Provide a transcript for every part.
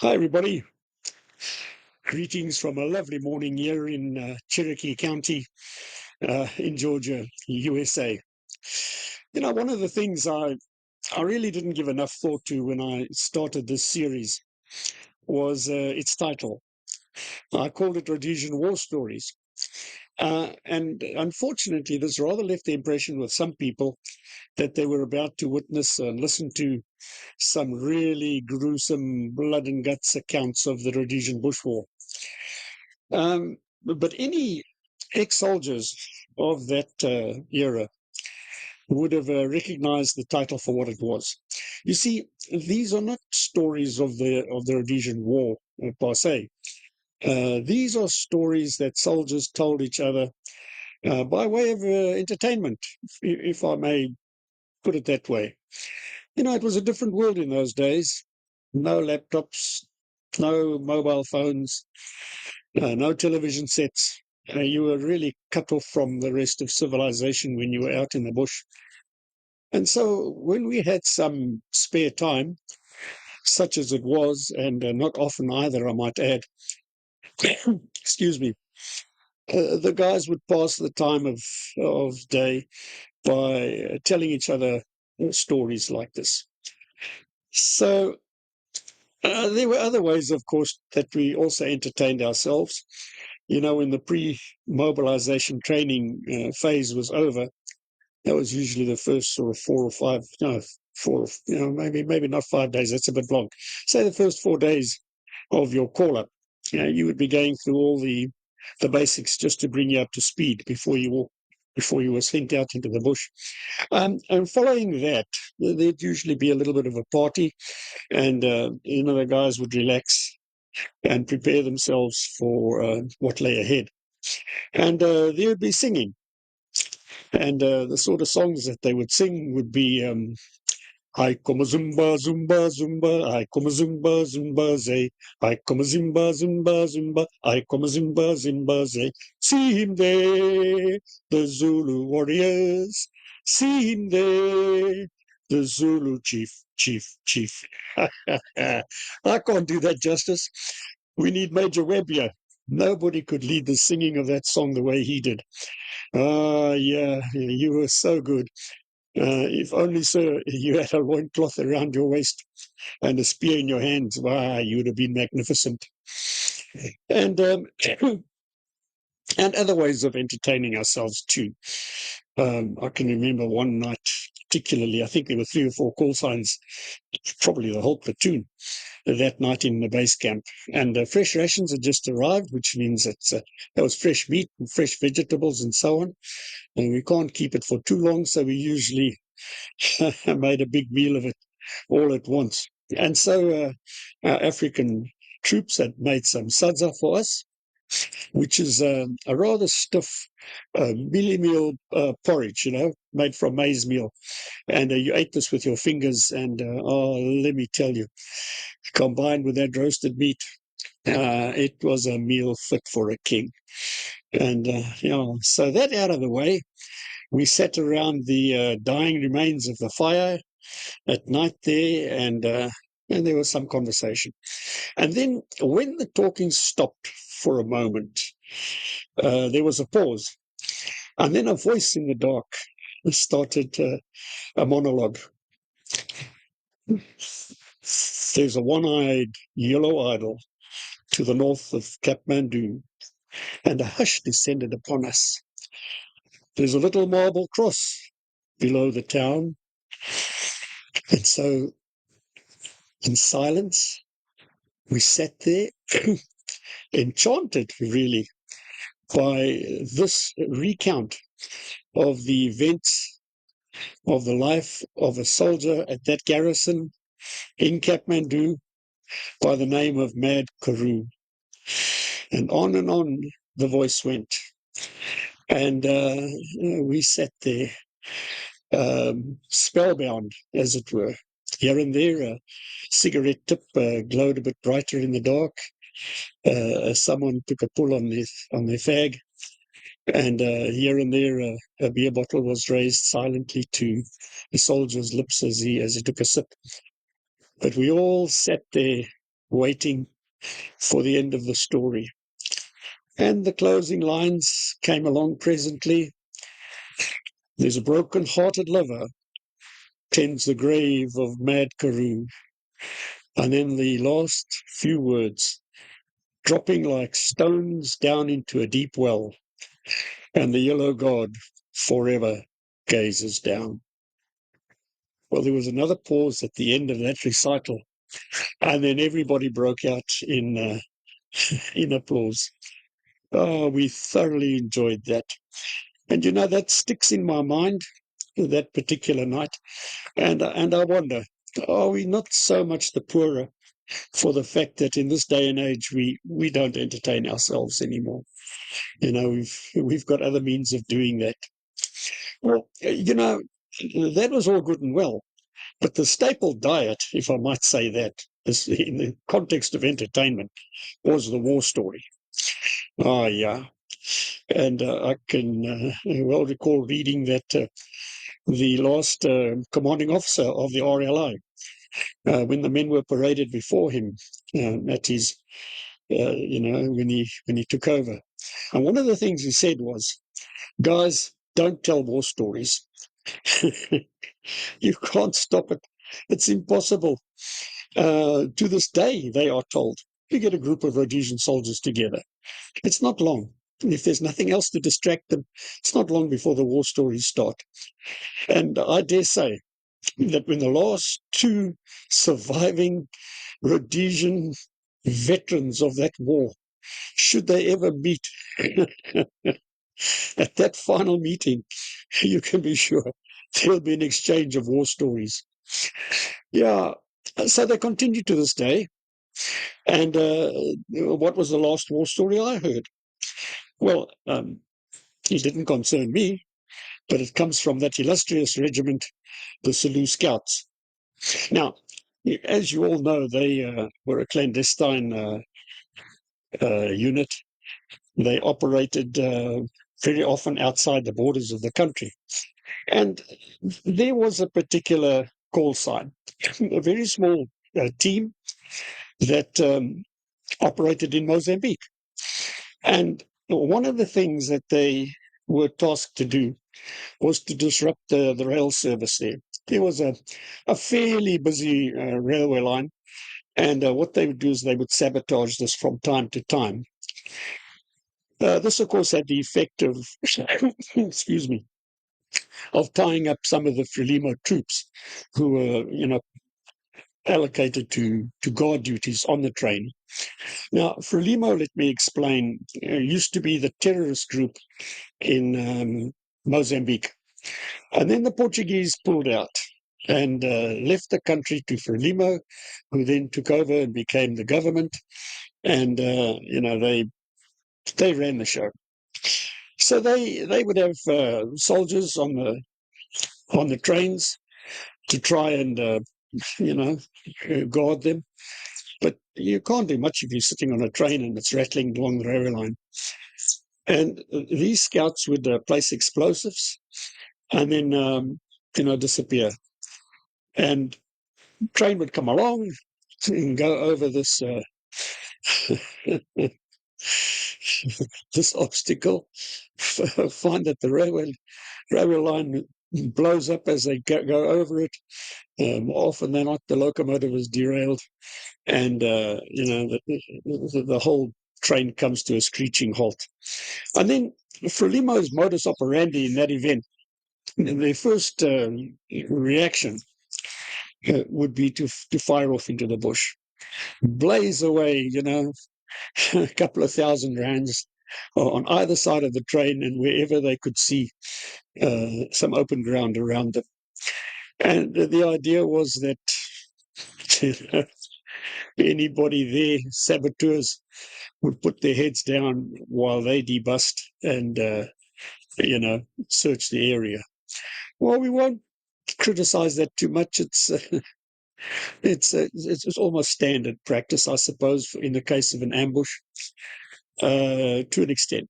Hi, everybody. Greetings from a lovely morning here in Cherokee County in Georgia, USA. One of the things I really didn't give enough thought to when I started this series was its title. I called it Rhodesian War Stories. And unfortunately, this rather left the impression with some people that they were about to witness and listen to some really gruesome blood and guts accounts of the Rhodesian Bush War. But any ex-soldiers of that era would have recognized the title for what it was. You see, these are not stories of the Rhodesian War per se. These are stories that soldiers told each other by way of entertainment, if I may put it that way. It was a different world in those days. No laptops, no mobile phones, no television sets. You were really cut off from the rest of civilization when you were out in the bush. And so when we had some spare time, such as it was, and not often either, I might add, excuse me, the guys would pass the time of day by telling each other stories like this. So there were other ways, of course, that we also entertained ourselves. When the pre-mobilization training phase was over, that was usually the first sort of 4 or 5, no, four, maybe not 5 days. That's a bit long. Say the first 4 days of your call up. You would be going through all the basics just to bring you up to speed before you were sent out into the bush. And following that, there'd usually be a little bit of a party, and the guys would relax and prepare themselves for what lay ahead. And there would be singing. And the sort of songs that they would sing would be I come a zumba, zumba, zumba, I come a zumba, zumba, zay. I come a zumba, zumba, zumba, I come a zumba, zumba, zay. See him there, the Zulu warriors. See him there, the Zulu chief, chief, chief. I can't do that justice. We need Major Webb here. Nobody could lead the singing of that song the way he did. Ah, yeah, you were so good. If only, sir, you had a loincloth around your waist and a spear in your hands, why, you would have been magnificent. And and other ways of entertaining ourselves too. I can remember one night particularly, I think there were 3 or 4 call signs, probably the whole platoon, that night in the base camp. And fresh rations had just arrived, which means there was fresh meat and fresh vegetables and so on. And we can't keep it for too long, so we usually made a big meal of it all at once. And so our African troops had made some sadza for us, which is a rather stiff mealie meal porridge, made from maize meal. And you ate this with your fingers, and oh, let me tell you, combined with that roasted meat, it was a meal fit for a king. And, so that out of the way, we sat around the dying remains of the fire at night there, and there was some conversation. And then when the talking stopped for a moment, there was a pause. And then a voice in the dark started a monologue. There's a one-eyed yellow idol to the north of Kathmandu, and a hush descended upon us. There's a little marble cross below the town. And so, in silence, we sat there, enchanted, really, by this recount of the events of the life of a soldier at that garrison in Kathmandu by the name of Mad Karoo. And on the voice went. And we sat there, spellbound, as it were. Here and there, a cigarette tip glowed a bit brighter in the dark. Someone took a pull on their fag. And here and there, a beer bottle was raised silently to the soldier's lips as he took a sip. But we all sat there waiting for the end of the story. And the closing lines came along presently. There's a broken-hearted lover tends the grave of mad Carew. And then the last few words, dropping like stones down into a deep well, and the yellow god forever gazes down. Well, there was another pause at the end of that recital, and then everybody broke out in applause. Oh, we thoroughly enjoyed that. And that sticks in my mind, that particular night. And I wonder, are we not so much the poorer for the fact that in this day and age we don't entertain ourselves anymore? We've got other means of doing that. Well, that was all good and well, but the staple diet, if I might say that, is in the context of entertainment, was the war story. Oh, yeah. And I can well recall reading that the last commanding officer of the RLI, when the men were paraded before him at his, when he took over. And one of the things he said was, guys, don't tell war stories. You can't stop it. It's impossible. To this day, they are told, you get a group of Rhodesian soldiers together. It's not long. If there's nothing else to distract them, it's not long before the war stories start. And I dare say that when the last two surviving Rhodesian veterans of that war, should they ever meet at that final meeting, you can be sure there'll be an exchange of war stories. Yeah, so they continue to this day. And what was the last war story I heard? Well, it didn't concern me, but it comes from that illustrious regiment, the Selous Scouts. Now, as you all know, they were a clandestine unit. They operated very often outside the borders of the country. And there was a particular call sign, a very small team that operated in Mozambique. And one of the things that they were tasked to do was to disrupt the rail service there. There was a fairly busy railway line, and what they would do is they would sabotage this from time to time. This, of course, had the effect of, excuse me, of tying up some of the Frelimo troops who were, allocated to guard duties on the train. Now, Frelimo, let me explain, used to be the terrorist group in Mozambique. And then the Portuguese pulled out and left the country to Frelimo, who then took over and became the government. And, they ran the show. So they would have soldiers on the trains to try and, guard them. But you can't do much if you're sitting on a train and it's rattling along the railway line. And these scouts would place explosives and then, disappear. And train would come along and go over this this obstacle, find that the railway line blows up as they go over it. Often than not, the locomotive is derailed, and the whole train comes to a screeching halt. And then Frelimo's modus operandi in that event, their first reaction would be to fire off into the bush, blaze away, a couple of thousand rands on either side of the train and wherever they could see some open ground around them. And the idea was that anybody there, saboteurs, would put their heads down while they debust and, search the area. Well, we won't criticize that too much. It's almost standard practice, I suppose, in the case of an ambush, to an extent.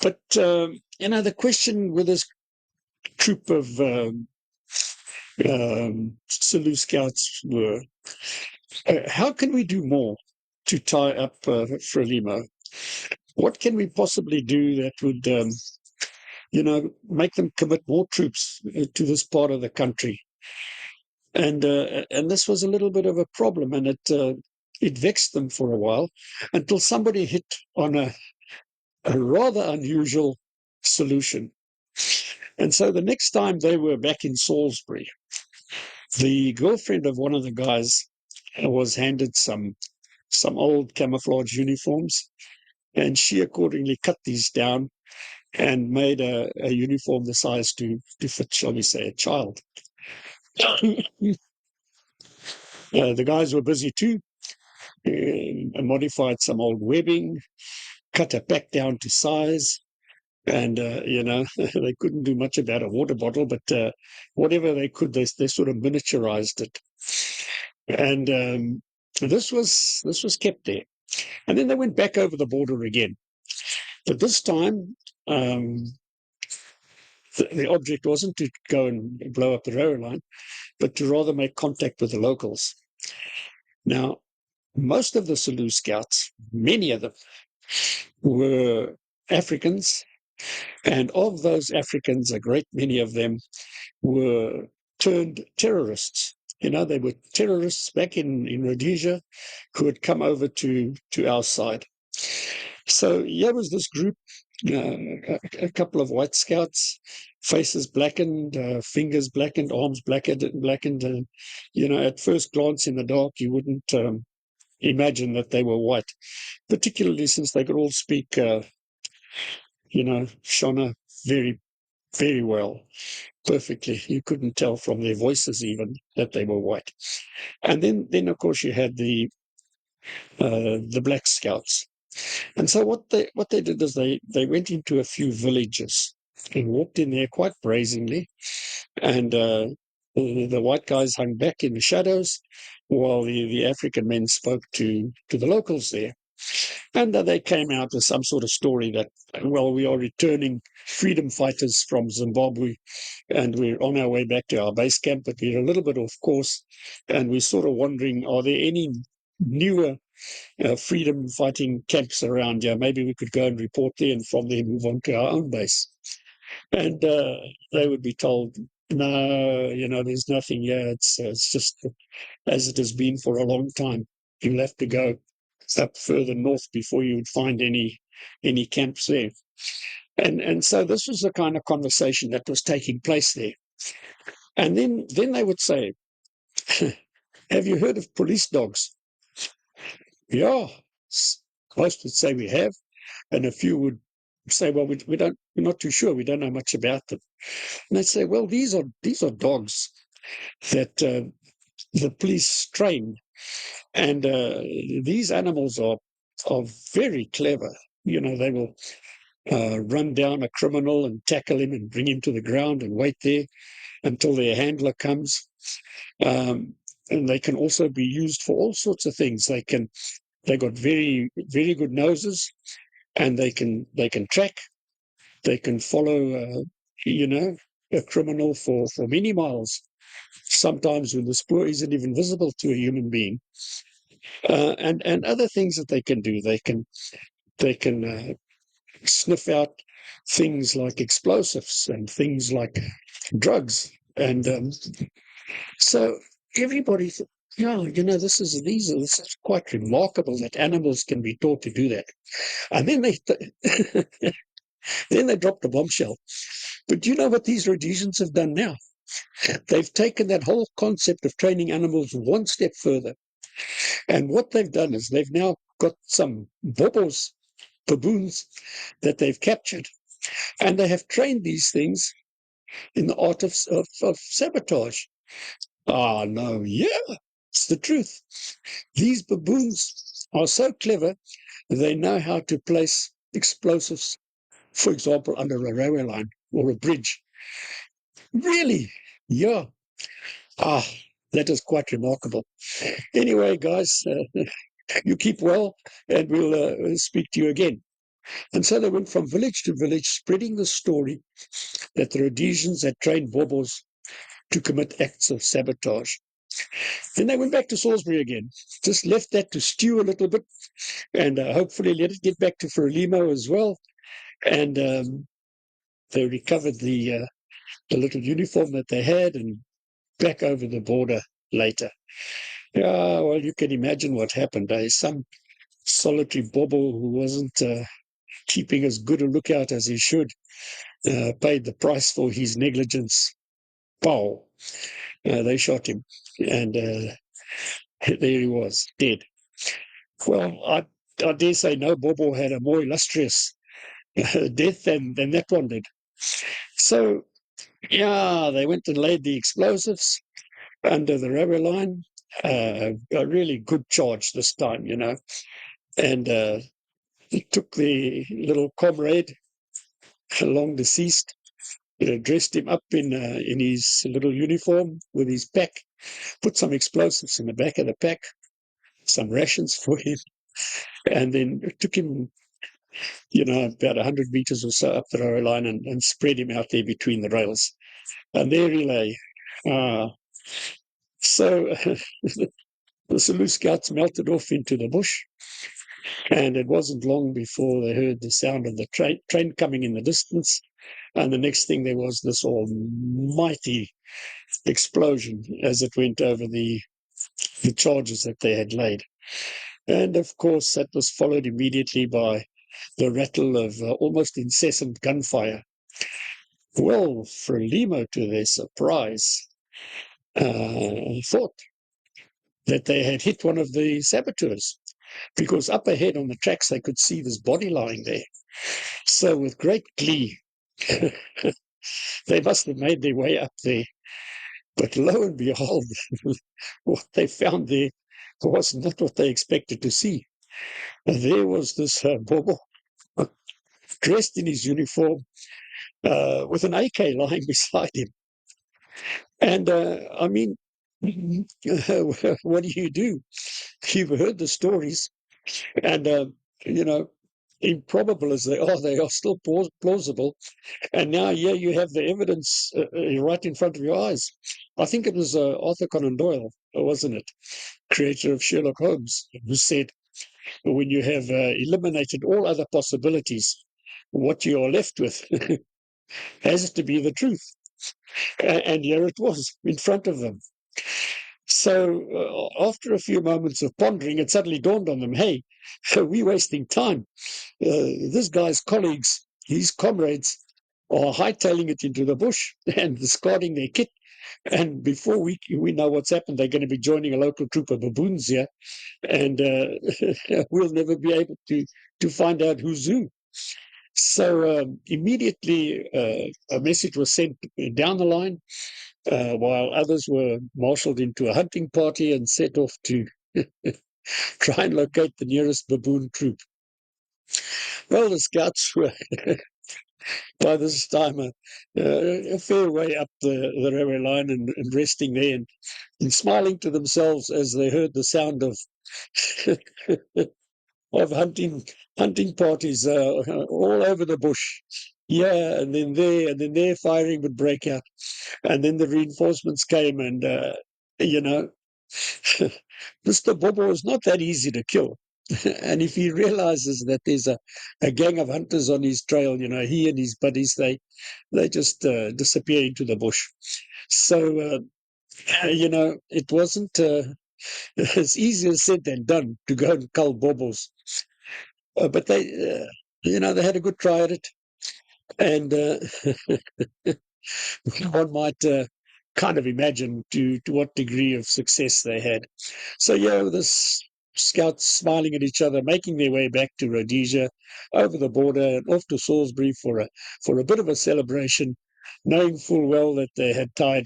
But the question with this troop of Selous Scouts were, How can we do more to tie up Frelimo? What can we possibly do that would, make them commit more troops to this part of the country? And this was a little bit of a problem, and it vexed them for a while until somebody hit on a rather unusual solution. And so the next time they were back in Salisbury, the girlfriend of one of the guys was handed some old camouflage uniforms, and she accordingly cut these down and made a uniform the size to fit, shall we say, a child. The guys were busy too, modified some old webbing, cut it back down to size. And, they couldn't do much about a water bottle, but whatever they could, they sort of miniaturized it. And this was kept there. And then they went back over the border again. But this time, the object wasn't to go and blow up the railway line, but to rather make contact with the locals. Now, most of the Sulu scouts, many of them, were Africans. And of those Africans, a great many of them were turned terrorists. They were terrorists back in Rhodesia who had come over to our side. So here was this group, a couple of white scouts, faces blackened, fingers blackened, arms blackened. At first glance in the dark, you wouldn't imagine that they were white, particularly since they could all speak, Shona very, very well, perfectly. You couldn't tell from their voices even that they were white. And then of course, you had the black scouts. And so what they did is they went into a few villages and walked in there quite brazenly, and the white guys hung back in the shadows while the African men spoke to the locals there. And they came out with some sort of story that, well, we are returning freedom fighters from Zimbabwe, and we're on our way back to our base camp, but we're a little bit off course, and we're sort of wondering, are there any newer freedom fighting camps around here? Maybe we could go and report there, and from there move on to our own base. And they would be told, no, there's nothing here. It's just as it has been for a long time. You'll have to go up further north before you would find any camps there. And so this was the kind of conversation that was taking place there. And then they would say, have you heard of police dogs? Yeah. Most would say we have, and a few would say, well, we don't, we're not too sure. We don't know much about them. And they'd say, well, these are dogs that the police train, and these animals are very clever. They will run down a criminal and tackle him and bring him to the ground and wait there until their handler comes. And they can also be used for all sorts of things. They got very, very good noses, and they can track. They can follow, a criminal for many miles. Sometimes when the spoor isn't even visible to a human being, and other things that they can do. They can sniff out things like explosives and things like drugs, and so everybody thought, yeah, this is quite remarkable that animals can be taught to do that. And then then they dropped the bombshell. But do you know what these Rhodesians have done now? They've taken that whole concept of training animals one step further. And what they've done is they've now got some bobos, baboons, that they've captured. And they have trained these things in the art of sabotage. Ah, no, yeah, it's the truth. These baboons are so clever, they know how to place explosives, for example, under a railway line or a bridge. Really? Yeah. Ah, that is quite remarkable. Anyway, guys, you keep well, and we'll speak to you again. And so they went from village to village, spreading the story that the Rhodesians had trained Bobos to commit acts of sabotage. Then they went back to Salisbury again, just left that to stew a little bit, and hopefully let it get back to Frelimo as well. And they recovered the little uniform that they had and back over the border later. Yeah, well, you can imagine what happened. Some solitary Bobo who wasn't keeping as good a lookout as he should paid the price for his negligence. Pow! They shot him, and there he was, dead. Well, I dare say no Bobo had a more illustrious death than that one did. So, yeah, they went and laid the explosives under the railway line. A really good charge this time, and took the little comrade, long deceased, dressed him up in his little uniform with his pack, put some explosives in the back of the pack, some rations for him, and then took him, about 100 meters or so up the railway line and spread him out there between the rails. And there he lay. So the Selous scouts melted off into the bush, and it wasn't long before they heard the sound of the train coming in the distance. And the next thing, there was this almighty explosion as it went over the charges that they had laid. And of course, that was followed immediately by the rattle of almost incessant gunfire. Well, Frelimo, to their surprise, thought that they had hit one of the saboteurs, because up ahead on the tracks they could see this body lying there. So with great glee, they must have made their way up there. But lo and behold, what they found there was not what they expected to see. There was this Bobo, dressed in his uniform, with an AK lying beside him. And I mean, what do you do? You've heard the stories, and improbable as they are still plausible. And now, yeah, you have the evidence right in front of your eyes. I think it was Arthur Conan Doyle, wasn't it, creator of Sherlock Holmes, who said, when you have eliminated all other possibilities, what you are left with has to be the truth. And here it was in front of them. So after a few moments of pondering, it suddenly dawned on them, hey, we're wasting time. This guy's colleagues, his comrades, are hightailing it into the bush and discarding their kit. And before we know what's happened, they're going to be joining a local troop of baboons here, and we'll never be able to find out who's who. So immediately a message was sent down the line, while others were marshaled into a hunting party and set off to try and locate the nearest baboon troop. Well, the scouts were by this time a fair way up the railway line and resting there and smiling to themselves as they heard the sound of of hunting parties all over the bush. Yeah, and then there firing would break out, and then the reinforcements came, and you know, Mr. Bobo is not that easy to kill. And if he realizes that there's a gang of hunters on his trail, he and his buddies, they just disappear into the bush. So it wasn't as easy as said than done to go and cull Bobos. But they had a good try at it, and one might kind of imagine to what degree of success they had. So yeah, the scouts smiling at each other, making their way back to Rhodesia, over the border, and off to Salisbury for a bit of a celebration, knowing full well that they had tied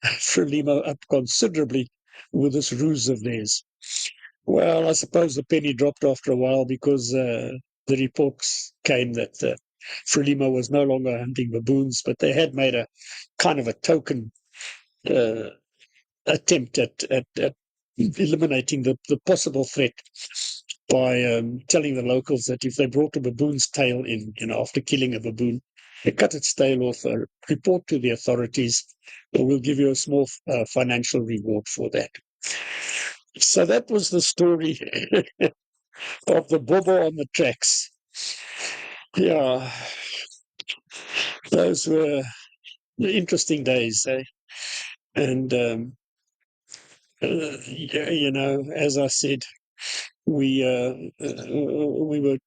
Frelimo up considerably with this ruse of theirs. Well, I suppose the penny dropped after a while, because the reports came that Frelimo was no longer hunting baboons, but they had made a kind of a token uh, attempt at eliminating the possible threat by telling the locals that if they brought a baboon's tail in, after killing a baboon, cut its tail off, report to the authorities, and we'll give you a small financial reward for that. So that was the story of the Bobo on the tracks. Yeah, those were interesting days, eh? And as I said, we were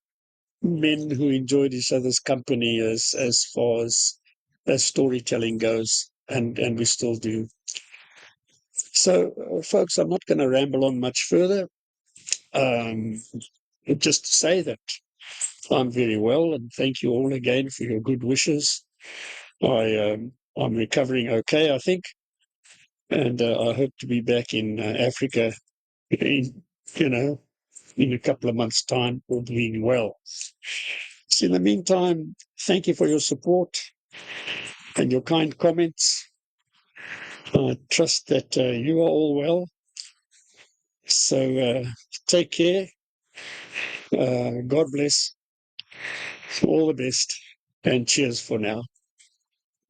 men who enjoyed each other's company as far as storytelling goes, and we still do. So, folks, I'm not going to ramble on much further. Um, just to say that I'm very well, and thank you all again for your good wishes. I'm recovering okay, I think, and I hope to be back in Africa in you know in a couple of months' time, all being well. So, in the meantime, thank you for your support and your kind comments. I trust that you are all well. So take care. God bless. All the best. And cheers for now.